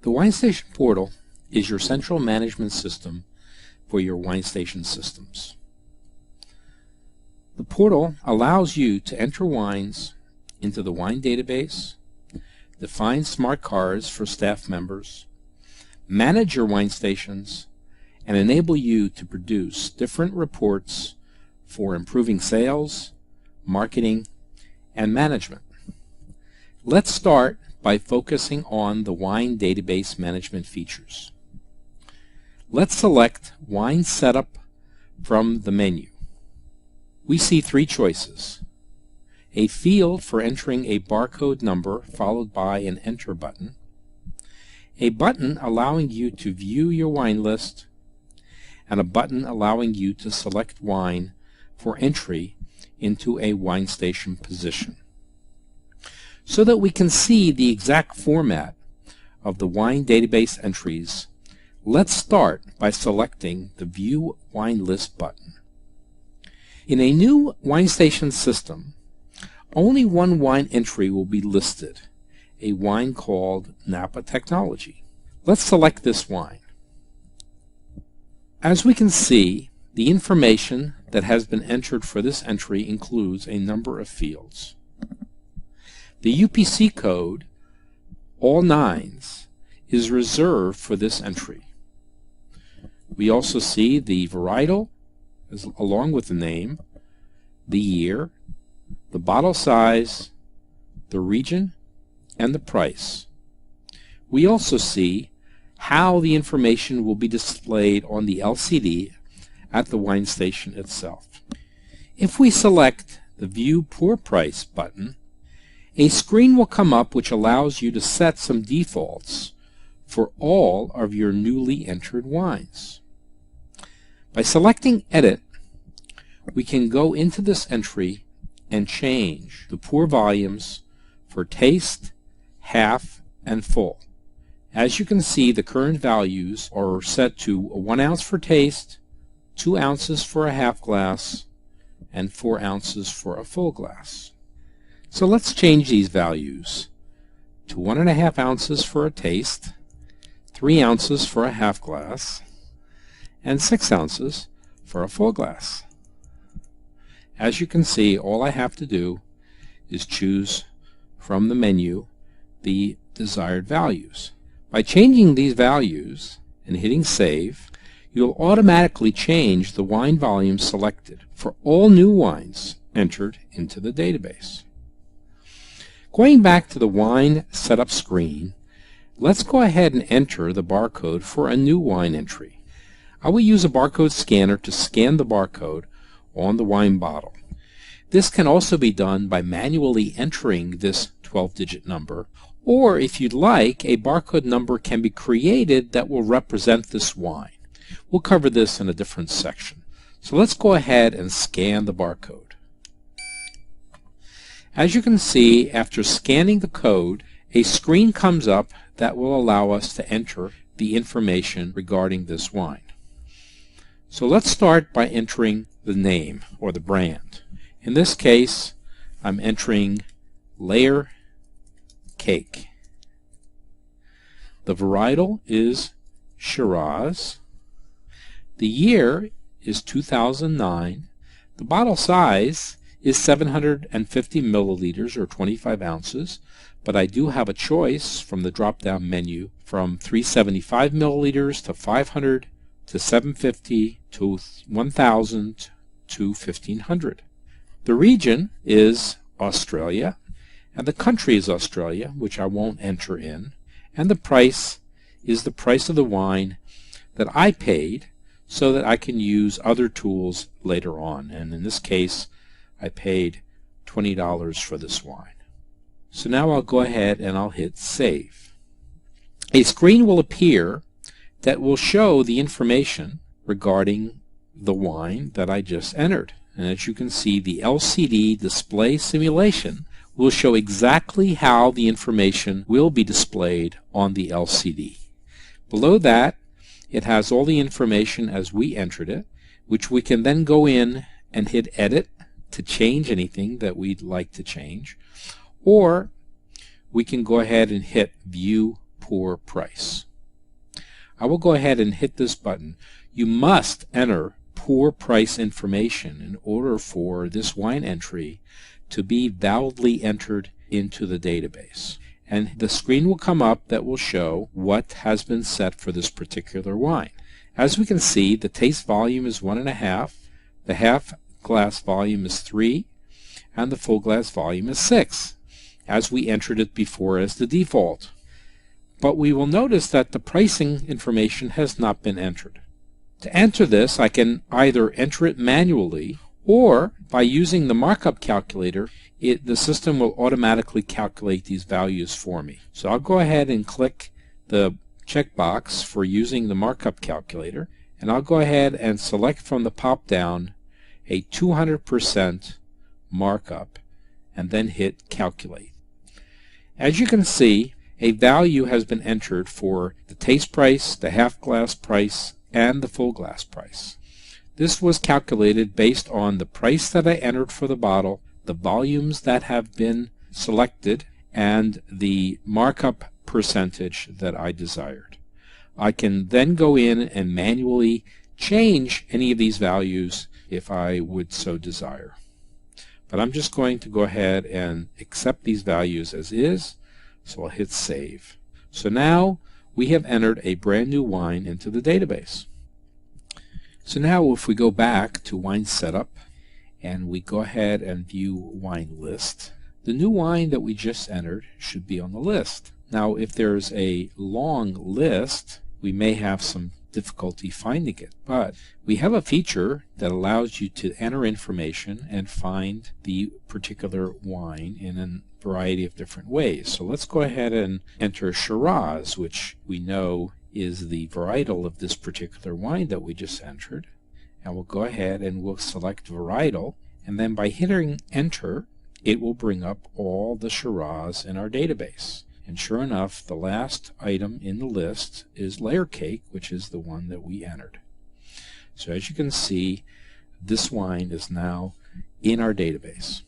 The WineStation portal is your central management system for your WineStation systems. The portal allows you to enter wines into the wine database, define smart cards for staff members, manage your wine stations, and enable you to produce different reports for improving sales, marketing, and management. Let's start by focusing on the wine database management features. Let's select Wine Setup from the menu. We see three choices: a field for entering a barcode number followed by an Enter button, a button allowing you to view your wine list, and a button allowing you to select wine for entry into a WineStation position. So that we can see the exact format of the wine database entries, let's start by selecting the View Wine List button. In a new WineStation system, only one wine entry will be listed, a wine called Napa Technology. Let's select this wine. As we can see, the information that has been entered for this entry includes a number of fields. The UPC code, all nines, is reserved for this entry. We also see the varietal along with the name, the year, the bottle size, the region, and the price. We also see how the information will be displayed on the LCD at the WineStation itself. If we select the View Pour Price button, a screen will come up which allows you to set some defaults for all of your newly entered wines. By selecting Edit, we can go into this entry and change the pour volumes for taste, half, and full. As you can see, the current values are set to 1 ounce for taste, 2 ounces for a half glass, and 4 ounces for a full glass. So let's change these values to 1.5 ounces for a taste, 3 ounces for a half glass, and 6 ounces for a full glass. As you can see, all I have to do is choose from the menu the desired values. By changing these values and hitting Save, you'll automatically change the wine volume selected for all new wines entered into the database. Going back to the wine setup screen, let's go ahead and enter the barcode for a new wine entry. I will use a barcode scanner to scan the barcode on the wine bottle. This can also be done by manually entering this 12-digit number, or if you'd like, a barcode number can be created that will represent this wine. We'll cover this in a different section. So let's go ahead and scan the barcode. As you can see, after scanning the code, a screen comes up that will allow us to enter the information regarding this wine. So let's start by entering the name or the brand. In this case, I'm entering Layer Cake. The varietal is Shiraz. The year is 2009. The bottle size is 750 milliliters or 25 ounces, but I do have a choice from the drop-down menu from 375 milliliters to 500 to 750 to 1000 to 1500. The region is Australia, and the country is Australia, which I won't enter in, and the price is the price of the wine that I paid so that I can use other tools later on, and in this case I paid $20 for this wine. So now I'll go ahead and I'll hit Save. A screen will appear that will show the information regarding the wine that I just entered. And as you can see, the LCD display simulation will show exactly how the information will be displayed on the LCD. Below that, it has all the information as we entered it, which we can then go in and hit Edit to change anything that we'd like to change, or we can go ahead and hit View pour price. I will go ahead and hit this button. You must enter pour price information in order for this wine entry to be validly entered into the database. And the screen will come up that will show what has been set for this particular wine. As we can see, the taste volume is 1.5, the half glass volume is 3, and the full glass volume is 6, as we entered it before as the default. But we will notice that the pricing information has not been entered. To enter this, I can either enter it manually, or by using the markup calculator, the system will automatically calculate these values for me. So I'll go ahead and click the checkbox for using the markup calculator, and I'll go ahead and select from the pop-down a 200% markup, and then hit calculate. As you can see, a value has been entered for the taste price, the half glass price, and the full glass price. This was calculated based on the price that I entered for the bottle, the volumes that have been selected, and the markup percentage that I desired. I can then go in and manually change any of these values if I would so desire. But I'm just going to go ahead and accept these values as is, so I'll hit save. So now we have entered a brand new wine into the database. So now if we go back to wine setup and we go ahead and view wine list, the new wine that we just entered should be on the list. Now if there's a long list, we may have some difficulty finding it, but we have a feature that allows you to enter information and find the particular wine in a variety of different ways. So let's go ahead and enter Shiraz, which we know is the varietal of this particular wine that we just entered. And we'll go ahead and we'll select varietal, and then by hitting enter, it will bring up all the Shiraz in our database. And sure enough, the last item in the list is Layer Cake, which is the one that we entered. So as you can see, this wine is now in our database.